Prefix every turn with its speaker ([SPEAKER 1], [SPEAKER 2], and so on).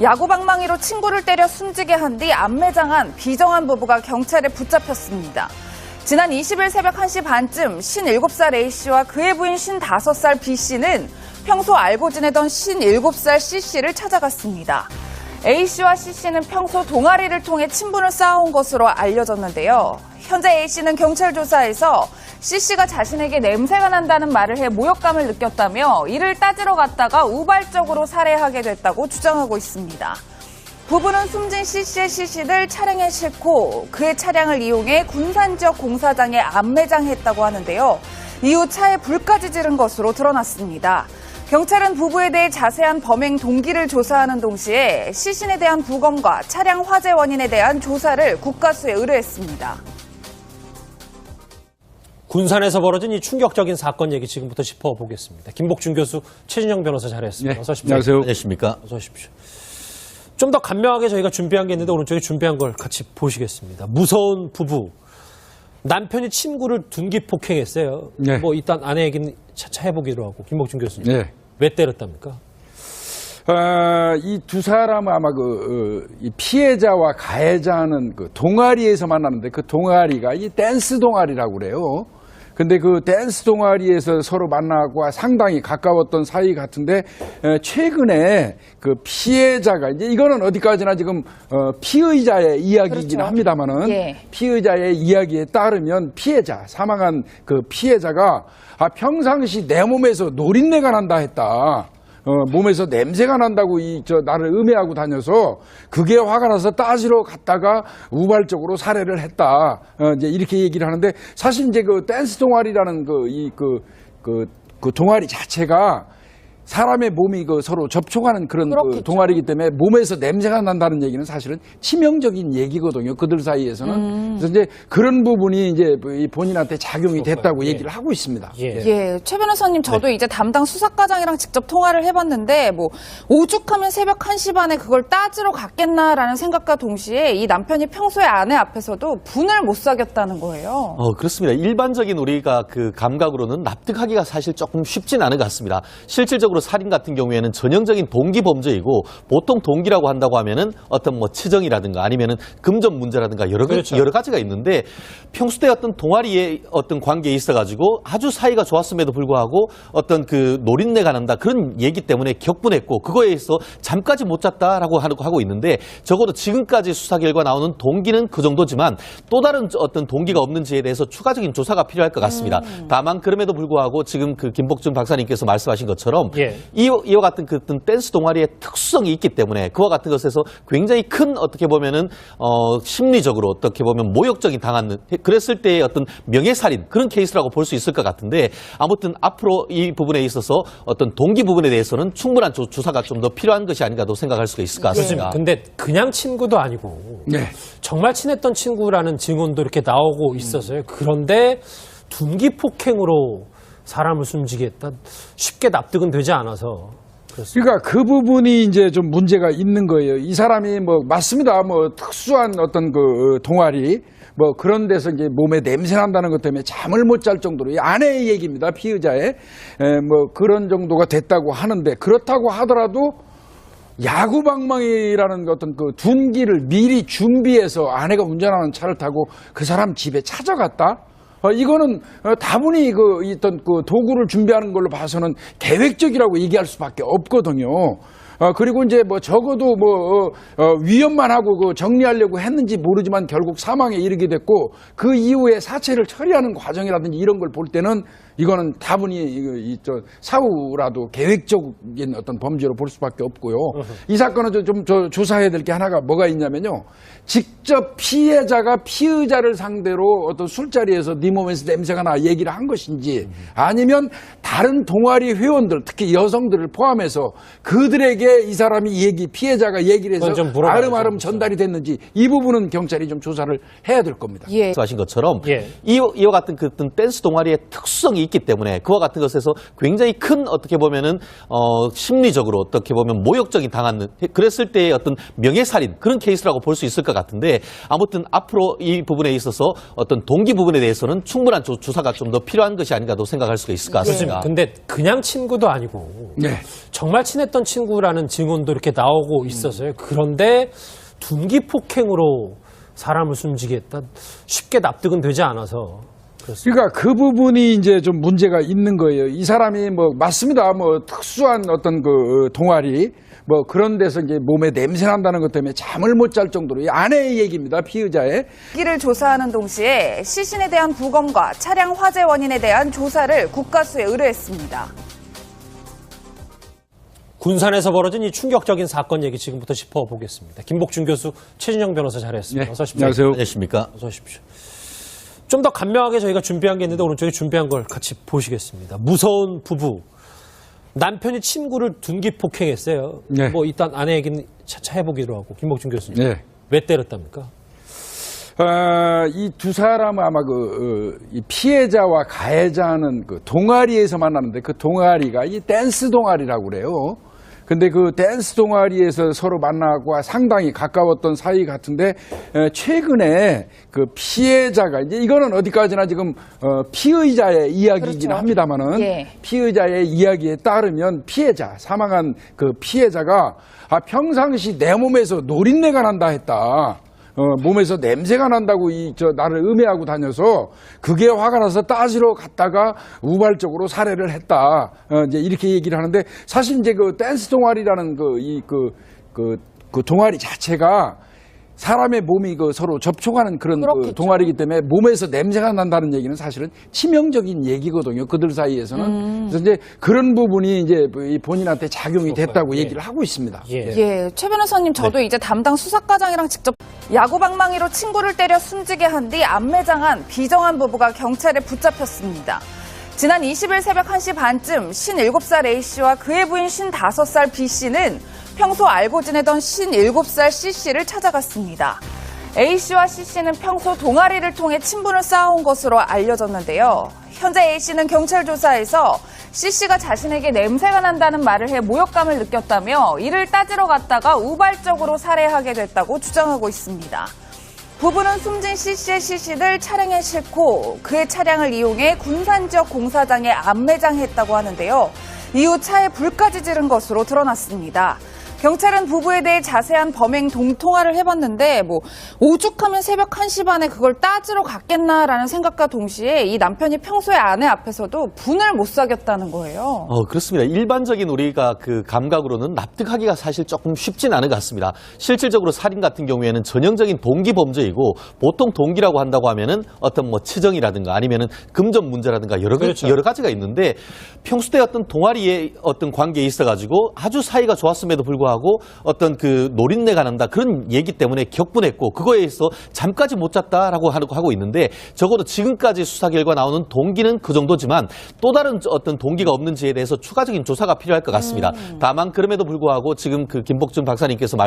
[SPEAKER 1] 야구방망이로 친구를 때려 숨지게 한 뒤 암매장한 비정한 부부가 경찰에 붙잡혔습니다. 지난 20일 새벽 1시 반쯤 57살 A씨와 그의 부인 55살 B씨는 평소 알고 지내던 57살 C씨를 찾아갔습니다. A씨와 C씨는 평소 동아리를 통해 친분을 쌓아온 것으로 알려졌는데요. 현재 A씨는 경찰 조사에서 C씨가 자신에게 냄새가 난다는 말을 해 모욕감을 느꼈다며 이를 따지러 갔다가 우발적으로 살해하게 됐다고 주장하고 있습니다. 부부는 숨진 C씨의 시신을 차량에 싣고 그의 차량을 이용해 군산 지역 공사장에 암매장했다고 하는데요. 이후 차에 불까지 지른 것으로 드러났습니다. 경찰은 부부에 대해 자세한 범행 동기를 조사하는 동시에 시신에 대한 부검과 차량 화재 원인에 대한 조사를 국가수에 의뢰했습니다.
[SPEAKER 2] 군산에서 벌어진 이 충격적인 사건 얘기 지금부터 짚어보겠습니다. 김복준 교수, 최진영 변호사 자리했습니다.
[SPEAKER 3] 네,
[SPEAKER 2] 어서 오십시오.
[SPEAKER 3] 안녕하세요.
[SPEAKER 4] 안녕하십니까.
[SPEAKER 2] 어서 오십시오. 좀 더 간명하게 저희가 준비한 게 있는데 오른쪽에 준비한 걸 같이 보시겠습니다. 무서운 부부. 남편이 친구를 둔기 폭행했어요.
[SPEAKER 3] 네.
[SPEAKER 2] 뭐 일단 아내 얘기는 차차 해보기로 하고. 김복준 교수님.
[SPEAKER 3] 네.
[SPEAKER 2] 왜 때렸답니까?
[SPEAKER 3] 이 두 사람은 아마 이 피해자와 가해자는 그 동아리에서 만나는데 그 동아리가 이 댄스 동아리라고 그래요. 근데 그 댄스 동아리에서 서로 만나고 상당히 가까웠던 사이 같은데 최근에 그 피해자가 이제 이거는 어디까지나 지금 피의자의 이야기이긴
[SPEAKER 1] 그렇죠.
[SPEAKER 3] 합니다만은
[SPEAKER 1] 예.
[SPEAKER 3] 피의자의 이야기에 따르면 피해자 사망한 그 피해자가 평상시 내 몸에서 노린내가 난다 했다. 몸에서 냄새가 난다고 나를 음해하고 다녀서 그게 화가 나서 따지러 갔다가 우발적으로 살해를 했다. 이제 이렇게 얘기를 하는데 사실 이제 그 댄스 동아리라는 그 동아리 자체가 사람의 몸이 서로 접촉하는 그런 그 동아리이기 때문에 몸에서 냄새가 난다는 얘기는 사실은 치명적인 얘기거든요. 그들 사이에서는. 그래서 이제 그런 부분이 이제 본인한테 작용이 됐다고 얘기를 하고 있습니다.
[SPEAKER 1] 예, 최 변호사님, 저도 이제 담당 수사과장이랑 직접 통화를 해봤는데, 오죽하면 새벽 1시 반에 그걸 따지러 갔겠나라는 생각과 동시에 이 남편이 평소에 아내 앞에서도 분을 못 사겠다는 거예요.
[SPEAKER 4] 그렇습니다. 일반적인 우리가 그 감각으로는 납득하기가 사실 조금 쉽진 않은 것 같습니다. 실질적으로 살인 같은 경우에는 전형적인 동기 범죄이고 보통 동기라고 한다고 하면은 어떤 뭐 치정이라든가 아니면은 금전 문제라든가 여러 가지가 있는데 평소 때 어떤 동아리의 어떤 관계에 있어가지고 아주 사이가 좋았음에도 불구하고 어떤 그 노린내가 난다 그런 얘기 때문에 격분했고 그거에 의해서 잠까지 못 잤다라고 하고 있는데 적어도 지금까지 수사 결과 나오는 동기는 그 정도지만 또 다른 어떤 동기가 없는지에 대해서 추가적인 조사가 필요할 것 같습니다. 다만 그럼에도 불구하고 지금 그 김복준 박사님께서 말씀하신 것처럼 이와 같은 그 댄스 동아리의 특성이 있기 때문에 그와 같은 것에서 굉장히 큰 어떻게 보면은 심리적으로 어떻게 보면 모욕적인 당한 그랬을 때의 어떤 명예살인 그런 케이스라고 볼 수 있을 것 같은데 아무튼 앞으로 이 부분에 있어서 어떤 동기 부분에 대해서는 충분한 조사가 좀 더 필요한 것이 아닌가도 생각할 수가 있을 것 같습니다.
[SPEAKER 2] 근데 그냥 친구도 아니고 정말 친했던 친구라는 증언도 이렇게 나오고 있어서요. 그런데 둔기 폭행으로 사람을 숨지게 했다. 쉽게 납득은 되지 않아서. 그렇습니다.
[SPEAKER 3] 그러니까 그 부분이 이제 좀 문제가 있는 거예요. 이 사람이 맞습니다. 특수한 어떤 그 동아리 그런 데서 이제 몸에 냄새 난다는 것 때문에 잠을 못 잘 정도로 아내의 얘기입니다. 피의자의 그런 정도가 됐다고 하는데 그렇다고 하더라도 야구방망이라는 어떤 그 둔기를 미리 준비해서 아내가 운전하는 차를 타고 그 사람 집에 찾아갔다. 이거는 다분히 있던 그 도구를 준비하는 걸로 봐서는 계획적이라고 얘기할 수밖에 없거든요. 그리고 이제 적어도 위험만 하고 정리하려고 했는지 모르지만 결국 사망에 이르게 됐고 그 이후에 사체를 처리하는 과정이라든지 이런 걸 볼 때는 이거는 다분히 사후라도 계획적인 어떤 범죄로 볼 수밖에 없고요. 이 사건은 좀 조사해야 될 게 하나가 뭐가 있냐면요. 직접 피해자가 피의자를 상대로 어떤 술자리에서 네 몸에서 냄새가 나 얘기를 한 것인지 아니면 다른 동아리 회원들 특히 여성들을 포함해서 그들에게 이 사람이 피해자가 얘기를 해서 아름아름 전달이 됐는지 이 부분은 경찰이 좀 조사를 해야 될 겁니다.
[SPEAKER 4] 말씀하신 것처럼 이와 같은 그 댄스 동아리의 특성이 있기 때문에 그와 같은 것에서 굉장히 큰 어떻게 보면은 심리적으로 어떻게 보면 모욕적인 당한 그랬을 때의 어떤 명예살인 그런 케이스라고 볼 수 있을 것 같은데 아무튼 앞으로 이 부분에 있어서 어떤 동기 부분에 대해서는 충분한 조사가 좀 더 필요한 것이 아닌가도 생각할 수가 있을 것 같습니다.
[SPEAKER 2] 근데 그냥 친구도 아니고
[SPEAKER 3] 네.
[SPEAKER 2] 정말 친했던 친구라는 증언도 이렇게 나오고 있어서요. 그런데 둔기 폭행으로 사람을 숨지게 했다. 쉽게 납득은 되지 않아서 그렇습니다.
[SPEAKER 3] 그러니까 그 부분이 이제 좀 문제가 있는 거예요. 이 사람이 뭐 맞습니다. 뭐 특수한 어떤 그 동아리 뭐 그런 데서 이제 몸에 냄새 난다는 것 때문에 잠을 못 잘 정도로 이 아내의 얘기입니다. 피의자의.
[SPEAKER 1] 이를 조사하는 동시에 시신에 대한 부검과 차량 화재 원인에 대한 조사를 국가수에 의뢰했습니다.
[SPEAKER 2] 군산에서 벌어진 이 충격적인 사건 얘기 지금부터 짚어보겠습니다. 김복준 교수, 최진영 변호사 자리했습니다.
[SPEAKER 3] 네.
[SPEAKER 2] 어서 오십시오.
[SPEAKER 3] 안녕하세요.
[SPEAKER 4] 안녕하십니까?
[SPEAKER 2] 어서 오십시오. 좀 더 간명하게 저희가 준비한 게 있는데 오른쪽에 준비한 걸 같이 보시겠습니다. 무서운 부부. 남편이 친구를 둔기 폭행했어요.
[SPEAKER 3] 네.
[SPEAKER 2] 뭐 일단 아내 얘기는 차차 해보기로 하고 김복준 교수님.
[SPEAKER 3] 네.
[SPEAKER 2] 왜 때렸답니까?
[SPEAKER 3] 이 두 사람은 아마 이 피해자와 가해자는 그 동아리에서 만나는데 그 동아리가 이 댄스 동아리라고 그래요. 근데 그 댄스 동아리에서 서로 만나고 상당히 가까웠던 사이 같은데 최근에 그 피해자가 이제 이거는 어디까지나 지금 피의자의 이야기이긴
[SPEAKER 1] 그렇죠.
[SPEAKER 3] 합니다만은
[SPEAKER 1] 예.
[SPEAKER 3] 피의자의 이야기에 따르면 피해자 사망한 그 피해자가 평상시 내 몸에서 노린내가 난다 했다. 몸에서 냄새가 난다고 나를 음해하고 다녀서 그게 화가 나서 따지러 갔다가 우발적으로 살해를 했다. 이제 이렇게 얘기를 하는데 사실 이제 그 댄스 동아리라는 그 동아리 자체가 사람의 몸이 서로 접촉하는 그런 그 동아리이기 때문에 몸에서 냄새가 난다는 얘기는 사실은 치명적인 얘기거든요. 그들 사이에서는. 그래서 이제 그런 부분이 이제 본인한테 작용이 됐다고 얘기를 하고 있습니다.
[SPEAKER 1] 예, 최 변호사님 저도 이제 담당 수사과장이랑 직접 야구방망이로 친구를 때려 숨지게 한 뒤 암매장한 비정한 부부가 경찰에 붙잡혔습니다. 지난 20일 새벽 1시 반쯤 57살 A씨와 그의 부인 55살 B씨는 평소 알고 지내던 57살 C씨를 찾아갔습니다. A씨와 C씨는 평소 동아리를 통해 친분을 쌓아온 것으로 알려졌는데요. 현재 A씨는 경찰 조사에서 C씨가 자신에게 냄새가 난다는 말을 해 모욕감을 느꼈다며 이를 따지러 갔다가 우발적으로 살해하게 됐다고 주장하고 있습니다. 부부는 숨진 C씨의 시신을 차량에 싣고 그의 차량을 이용해 군산 지역 공사장에 암매장했다고 하는데요. 이후 차에 불까지 지른 것으로 드러났습니다. 경찰은 부부에 대해 자세한 범행 동통화를 해봤는데 오죽하면 새벽 1시 반에 그걸 따지러 갔겠나라는 생각과 동시에 이 남편이 평소에 아내 앞에서도 분을 못 사겠다는 거예요.
[SPEAKER 4] 그렇습니다. 일반적인 우리가 그 감각으로는 납득하기가 사실 조금 쉽진 않은 것 같습니다. 실질적으로 살인 같은 경우에는 전형적인 동기 범죄이고 보통 동기라고 한다고 하면은 어떤 뭐 치정이라든가 아니면은 금전 문제라든가 여러 가지가 있는데 평소 때 어떤 동아리의 어떤 관계에 있어가지고 아주 사이가 좋았음에도 불구하고 어떤 그 노린내가 난다 그런 얘기 때문에 격분했고 그거에 의해서 잠까지 못 잤다라고 하고 있는데 적어도 지금까지 수사 결과 나오는 동기는 그 정도지만 또 다른 어떤 동기가 없는지에 대해서 추가적인 조사가 필요할 것 같습니다. 다만 그럼에도 불구하고 지금 그 김복준 박사님께서